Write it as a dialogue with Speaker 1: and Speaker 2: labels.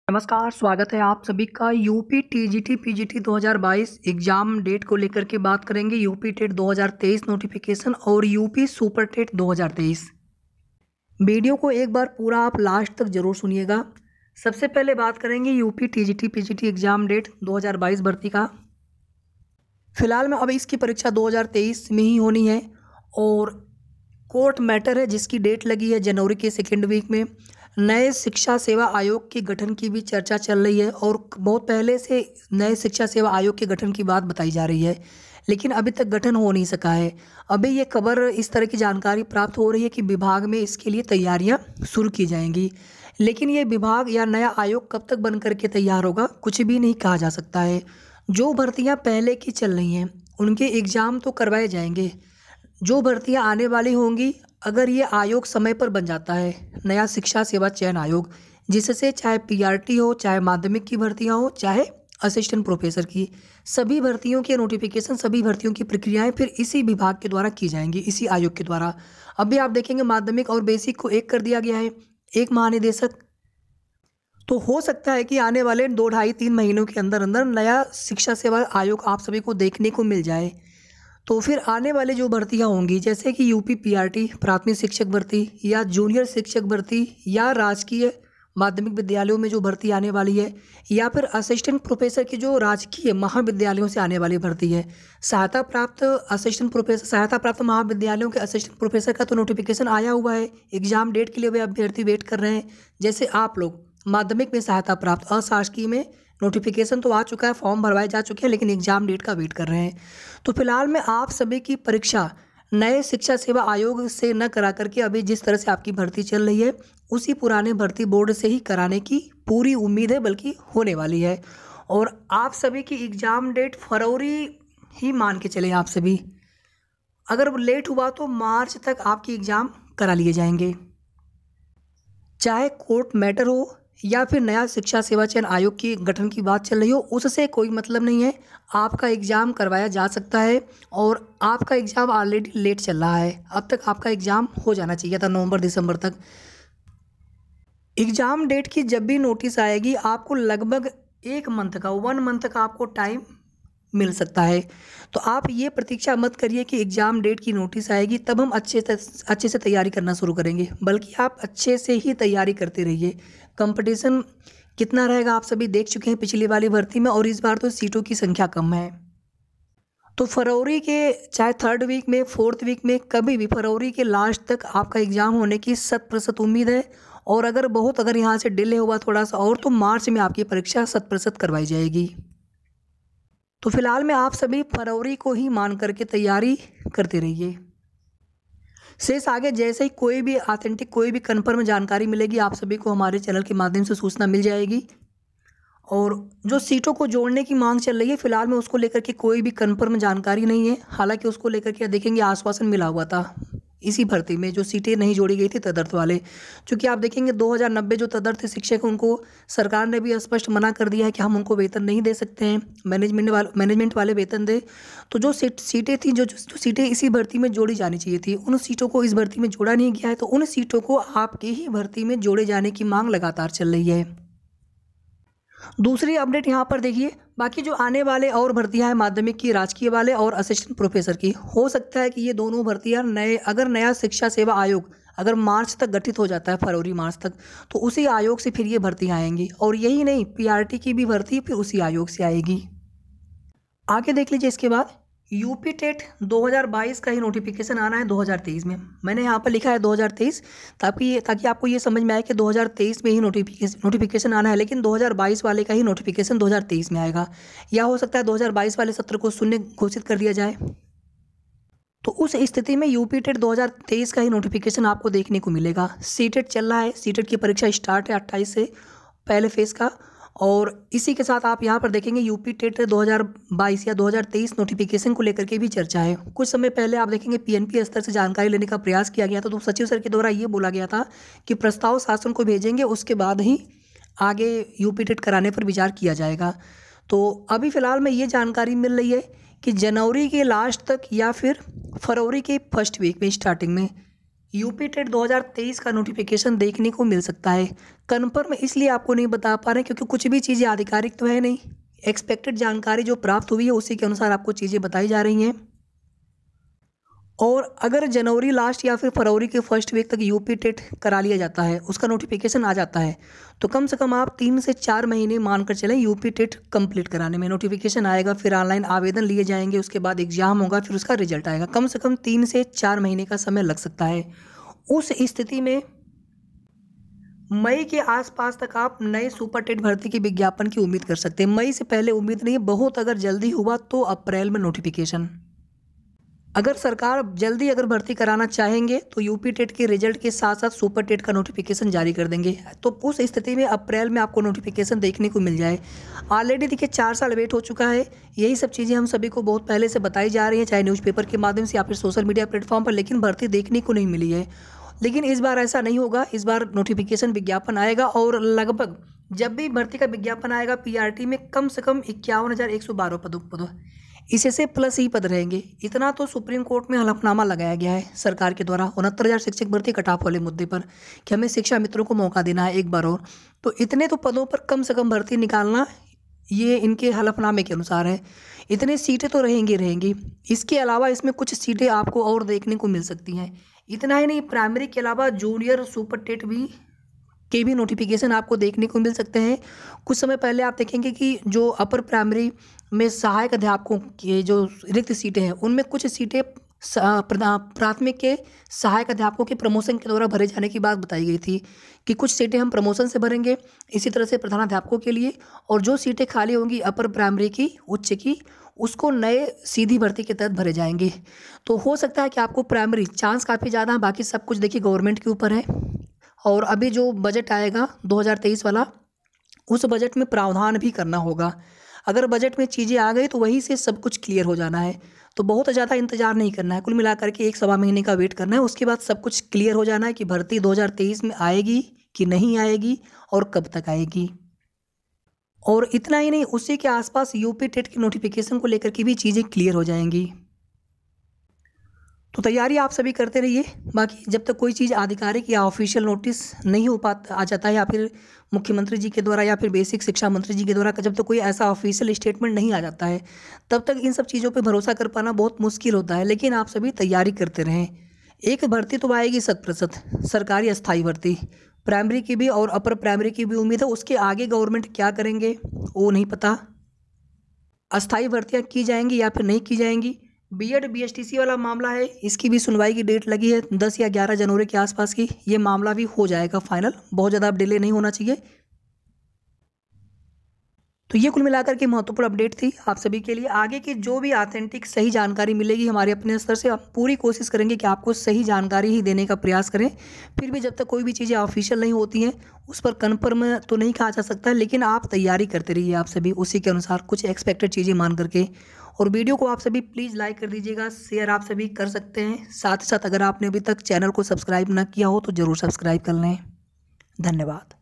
Speaker 1: नमस्कार, स्वागत है आप सभी का। UP TGT PGT 2022 exam date को लेकर के बात करेंगे। यूपी टेट 2023 नोटिफिकेशन और यूपी सुपर टेट 2023। वीडियो को एक बार पूरा आप लास्ट तक ज़रूर सुनिएगा। सबसे पहले बात करेंगे UP TGT PGT exam date 2022 भर्ती का। फिलहाल में अब इसकी परीक्षा 2023 में ही होनी है और कोर्ट मैटर है जिसकी डेट लगी है जनवरी के सेकेंड वीक में। नए शिक्षा सेवा आयोग के गठन की भी चर्चा चल रही है और बहुत पहले से नए शिक्षा सेवा आयोग के गठन की बात बताई जा रही है, लेकिन अभी तक गठन हो नहीं सका है। अभी ये खबर इस तरह की जानकारी प्राप्त हो रही है कि विभाग में इसके लिए तैयारियां शुरू की जाएंगी, लेकिन ये विभाग या नया आयोग कब तक बन करके तैयार होगा कुछ भी नहीं कहा जा सकता है। जो भर्तियाँ पहले की चल रही हैं उनके एग्ज़ाम तो करवाए जाएंगे। जो भर्तियां आने वाली होंगी, अगर ये आयोग समय पर बन जाता है, नया शिक्षा सेवा चयन आयोग, जिससे चाहे पीआरटी हो, चाहे माध्यमिक की भर्तियां हो, चाहे असिस्टेंट प्रोफेसर की, सभी भर्तियों के नोटिफिकेशन, सभी भर्तियों की प्रक्रियाएं फिर इसी विभाग के द्वारा की जाएंगी, इसी आयोग के द्वारा। अभी आप देखेंगे माध्यमिक और बेसिक को एक कर दिया गया है, एक महानिदेशक। तो हो सकता है कि आने वाले 2 ढाई 3 महीनों के अंदर अंदर नया शिक्षा सेवा आयोग आप सभी को देखने को मिल जाए। तो फिर आने वाले जो भर्तियां होंगी, जैसे कि यूपी पीआरटी प्राथमिक शिक्षक भर्ती या जूनियर शिक्षक भर्ती या राजकीय माध्यमिक विद्यालयों में जो भर्ती आने वाली है, या फिर असिस्टेंट प्रोफेसर की जो राजकीय महाविद्यालयों से आने वाली भर्ती है, सहायता प्राप्त असिस्टेंट प्रोफेसर, सहायता प्राप्त महाविद्यालयों के असिस्टेंट प्रोफेसर का तो नोटिफिकेशन आया हुआ है। एग्जाम डेट के लिए वे अभ्यर्थी वेट कर रहे हैं। जैसे आप लोग माध्यमिक में सहायता प्राप्त अशासकीय में नोटिफिकेशन तो आ चुका है, फॉर्म भरवाए जा चुके हैं, लेकिन एग्जाम डेट का वेट कर रहे हैं। तो फिलहाल में आप सभी की परीक्षा नए शिक्षा सेवा आयोग से न करा करके अभी जिस तरह से आपकी भर्ती चल रही है उसी पुराने भर्ती बोर्ड से ही कराने की पूरी उम्मीद है, बल्कि होने वाली है। और आप सभी की एग्ज़ाम डेट फरवरी ही मान के चले आप सभी। अगर लेट हुआ तो मार्च तक आपकी एग्ज़ाम करा लिए जाएंगे। चाहे कोर्ट मैटर हो या फिर नया शिक्षा सेवा चयन आयोग की गठन की बात चल रही हो, उससे कोई मतलब नहीं है। आपका एग्ज़ाम करवाया जा सकता है और आपका एग्ज़ाम ऑलरेडी लेट चल रहा है। अब तक आपका एग्ज़ाम हो जाना चाहिए था नवंबर दिसंबर तक। एग्ज़ाम डेट की जब भी नोटिस आएगी आपको लगभग 1 मंथ का आपको टाइम मिल सकता है। तो आप ये प्रतीक्षा मत करिए कि एग्ज़ाम डेट की नोटिस आएगी तब हम अच्छे से तैयारी करना शुरू करेंगे, बल्कि आप अच्छे से ही तैयारी करते रहिए। कंपटीशन कितना रहेगा आप सभी देख चुके हैं पिछली वाली भर्ती में, और इस बार तो सीटों की संख्या कम है। तो फरवरी के चाहे 3rd वीक में, 4th वीक में, कभी भी फरवरी के लास्ट तक आपका एग्ज़ाम होने की 100% उम्मीद है। और अगर यहाँ से डिले हुआ थोड़ा सा और तो मार्च में आपकी परीक्षा 100% करवाई जाएगी। तो फिलहाल में आप सभी फरवरी को ही मान करके तैयारी करते रहिए। शेष आगे जैसे ही कोई भी ऑथेंटिक, कोई भी कन्फर्म जानकारी मिलेगी आप सभी को हमारे चैनल के माध्यम से सूचना मिल जाएगी। और जो सीटों को जोड़ने की मांग चल रही है, फिलहाल में उसको लेकर के कोई भी कन्फर्म जानकारी नहीं है। हालांकि उसको लेकर के देखेंगे आश्वासन मिला हुआ था इसी भर्ती में, जो सीटें नहीं जोड़ी गई थी तदर्थ वाले। क्योंकि आप देखेंगे 2090 जो तदर्थ शिक्षक उनको सरकार ने भी स्पष्ट मना कर दिया है कि हम उनको वेतन नहीं दे सकते हैं, मैनेजमेंट वाले वेतन दे। तो जो सीटें थी, जो सीटें इसी भर्ती में जोड़ी जानी चाहिए थी, उन सीटों को इस भर्ती में जोड़ा नहीं गया है। तो उन सीटों को आपकी ही भर्ती में जोड़े जाने की मांग लगातार चल रही है। दूसरी अपडेट यहाँ पर देखिए, बाकी जो आने वाले और भर्तियां हैं माध्यमिक की, राजकीय वाले और असिस्टेंट प्रोफेसर की, हो सकता है कि ये दोनों भर्तियां अगर नया शिक्षा सेवा आयोग अगर मार्च तक गठित हो जाता है, फरवरी मार्च तक, तो उसी आयोग से फिर ये भर्तियां आएंगी। और यही नहीं, पीआरटी की भी भर्ती फिर उसी आयोग से आएगी। आगे देख लीजिए इसके बाद यूपी टेट 2022 का ही नोटिफिकेशन आना है 2023 में। मैंने यहाँ पर लिखा है 2023 ताकि आपको ये समझ में आए कि 2023 में ही नोटिफिकेशन आना है, लेकिन 2022 वाले का ही नोटिफिकेशन 2023 में आएगा। या हो सकता है 2022 वाले सत्र को शून्य घोषित कर दिया जाए। तो उस स्थिति में यूपी टेट 2023 का ही नोटिफिकेशन आपको देखने को मिलेगा। सीटेट चल रहा है, सीटेट की परीक्षा स्टार्ट है 28 से पहले फेज़ का। और इसी के साथ आप यहाँ पर देखेंगे यूपी टेट 2022 या 2023 नोटिफिकेशन को लेकर के भी चर्चा है। कुछ समय पहले आप देखेंगे पीएनपी स्तर से जानकारी लेने का प्रयास किया गया था, तो सचिव सर के द्वारा ये बोला गया था कि प्रस्ताव शासन को भेजेंगे, उसके बाद ही आगे यूपी टेट कराने पर विचार किया जाएगा। तो अभी फ़िलहाल में ये जानकारी मिल रही है कि जनवरी के लास्ट तक या फिर फरवरी के फर्स्ट वीक में स्टार्टिंग में यूपी टेट 2023 का नोटिफिकेशन देखने को मिल सकता है। कन्फर्म इसलिए आपको नहीं बता पा रहे क्योंकि कुछ भी चीज़ें आधिकारिक तो है नहीं, एक्सपेक्टेड जानकारी जो प्राप्त हुई है उसी के अनुसार आपको चीज़ें बताई जा रही हैं। और अगर जनवरी लास्ट या फिर फरवरी के फर्स्ट वीक तक यूपी टेट करा लिया जाता है, उसका नोटिफिकेशन आ जाता है, तो कम से कम आप 3 से 4 महीने मानकर चलें यूपी टेट कंप्लीट कराने में। नोटिफिकेशन आएगा, फिर ऑनलाइन आवेदन लिए जाएंगे, उसके बाद एग्जाम होगा, फिर उसका रिजल्ट आएगा। कम से कम 3 से 4 महीने का समय लग सकता है। उस स्थिति में मई के आसपास तक आप नए सुपर टेट भर्ती के विज्ञापन की उम्मीद कर सकते हैं। मई से पहले उम्मीद नहीं है, बहुत अगर जल्दी हुआ तो अप्रैल में नोटिफिकेशन। अगर सरकार जल्दी अगर भर्ती कराना चाहेंगे तो यूपी टेट के रिजल्ट के साथ साथ सुपर टेट का नोटिफिकेशन जारी कर देंगे, तो उस स्थिति में अप्रैल में आपको नोटिफिकेशन देखने को मिल जाए। ऑलरेडी देखिए 4 साल वेट हो चुका है। यही सब चीज़ें हम सभी को बहुत पहले से बताई जा रही हैं, चाहे न्यूज़पेपर के माध्यम से या फिर सोशल मीडिया प्लेटफॉर्म पर, लेकिन भर्ती देखने को नहीं मिली है। लेकिन इस बार ऐसा नहीं होगा, इस बार नोटिफिकेशन विज्ञापन आएगा और लगभग जब भी भर्ती का विज्ञापन आएगा पीआरटी में कम से कम 51,112 पदों इससे प्लस ही पद रहेंगे। इतना तो सुप्रीम कोर्ट में हलफनामा लगाया गया है सरकार के द्वारा 69,000 शिक्षक भर्ती कटाफ वाले मुद्दे पर कि हमें शिक्षा मित्रों को मौका देना है एक बार और। तो इतने तो पदों पर कम से कम भर्ती निकालना, ये इनके हलफनामे के अनुसार है। इतनी सीटें तो रहेंगी। इसके अलावा इसमें कुछ सीटें आपको और देखने को मिल सकती हैं। इतना ही नहीं, प्राइमरी के अलावा जूनियर सुपर टेट के भी नोटिफिकेशन आपको देखने को मिल सकते हैं। कुछ समय पहले आप देखेंगे कि जो अपर प्राइमरी में सहायक अध्यापकों की जो रिक्त सीटें हैं, उनमें कुछ सीटें प्राथमिक के सहायक अध्यापकों के प्रमोशन के द्वारा भरे जाने की बात बताई गई थी कि कुछ सीटें हम प्रमोशन से भरेंगे, इसी तरह से प्रधानाध्यापकों के लिए, और जो सीटें खाली होंगी अपर प्राइमरी की, उच्च की, उसको नए सीधी भर्ती के तहत भरे जाएंगे। तो हो सकता है कि आपको प्राइमरी चांस काफ़ी ज़्यादा है, बाकी सब कुछ देखिए गवर्नमेंट के ऊपर है। और अभी जो बजट आएगा 2023 वाला, उस बजट में प्रावधान भी करना होगा। अगर बजट में चीज़ें आ गई तो वहीं से सब कुछ क्लियर हो जाना है, तो बहुत ज़्यादा इंतजार नहीं करना है। कुल मिलाकर के 1-1.25 महीने का वेट करना है, उसके बाद सब कुछ क्लियर हो जाना है कि भर्ती 2023 में आएगी कि नहीं आएगी और कब तक आएगी। और इतना ही नहीं, उसी के आसपास यूपी टेट के नोटिफिकेशन को लेकर के भी चीज़ें क्लियर हो जाएंगी। तो तैयारी आप सभी करते रहिए। बाकी जब तक कोई चीज़ आधिकारिक या ऑफिशियल नोटिस नहीं हो पाता आ जाता है, या फिर मुख्यमंत्री जी के द्वारा या फिर बेसिक शिक्षा मंत्री जी के द्वारा जब तक कोई ऐसा ऑफिशियल स्टेटमेंट नहीं आ जाता है, तब तक इन सब चीज़ों पे भरोसा कर पाना बहुत मुश्किल होता है। लेकिन आप सभी तैयारी करते रहें। एक भर्ती तो आएगी 100% सरकारी अस्थायी भर्ती, प्राइमरी की भी और अपर प्राइमरी की भी उम्मीद है। उसके आगे गवर्नमेंट क्या करेंगे वो नहीं पता। अस्थायी भर्तियाँ की जाएंगी या फिर नहीं की जाएंगी। बीएड बीएसटीसी वाला मामला है, इसकी भी सुनवाई की डेट लगी है 10 या 11 जनवरी के आसपास की। ये मामला भी हो जाएगा फाइनल, बहुत ज़्यादा अब डिले नहीं होना चाहिए। तो ये कुल मिलाकर के महत्वपूर्ण अपडेट थी आप सभी के लिए। आगे की जो भी ऑथेंटिक सही जानकारी मिलेगी हमारे अपने स्तर से, हम पूरी कोशिश करेंगे कि आपको सही जानकारी ही देने का प्रयास करें। फिर भी जब तक कोई भी चीज़ें ऑफिशियल नहीं होती हैं उस पर कन्फर्म तो नहीं कहा जा सकता, लेकिन आप तैयारी करते रहिए आप सभी उसी के अनुसार कुछ एक्सपेक्टेड चीज़ें मान करके। और वीडियो को आप सभी प्लीज़ लाइक कर दीजिएगा, शेयर आप सभी कर सकते हैं। साथ ही साथ अगर आपने अभी तक चैनल को सब्सक्राइब ना किया हो तो ज़रूर सब्सक्राइब कर लें। धन्यवाद।